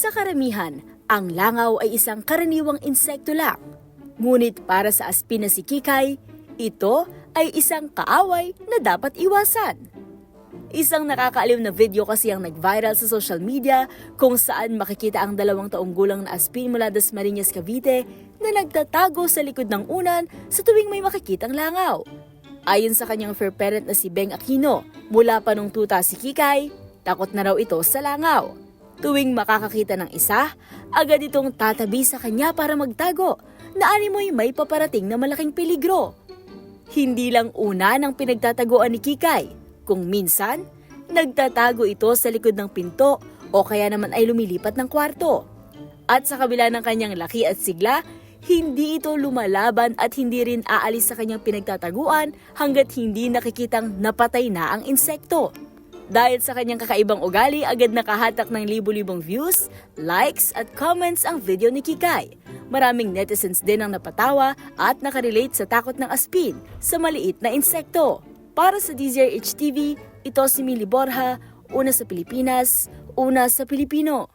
Sa karamihan, ang langaw ay isang karaniwang insekto lang. Ngunit para sa aspin na si Kikay, ito ay isang kaaway na dapat iwasan. Isang nakakaaliw na video kasi ang nag-viral sa social media kung saan makikita ang 2 taong gulang na aspin mula Dasmariñas, Cavite na nagtatago sa likod ng unan sa tuwing may makikitang langaw. Ayon sa kanyang fur parent na si Beng Aquino, mula pa nung tuta si Kikay, takot na raw ito sa langaw. Tuwing makakakita ng isa, agad itong tatabi sa kanya para magtago, na animoy may paparating na malaking peligro. Hindi lang una ng pinagtataguan ni Kikay, kung minsan, nagtatago ito sa likod ng pinto o kaya naman ay lumilipat ng kwarto. At sa kabila ng kanyang laki at sigla, hindi ito lumalaban at hindi rin aalis sa kanyang pinagtataguan hanggat hindi nakikitang napatay na ang insekto. Dahil sa kanyang kakaibang ugali, agad nakahatak ng libu-libong views, likes at comments ang video ni Kikay. Maraming netizens din ang napatawa at nakarelate sa takot ng aspin sa maliit na insekto. Para sa DZRH TV, ito si Millie Borja, una sa Pilipinas, una sa Pilipino.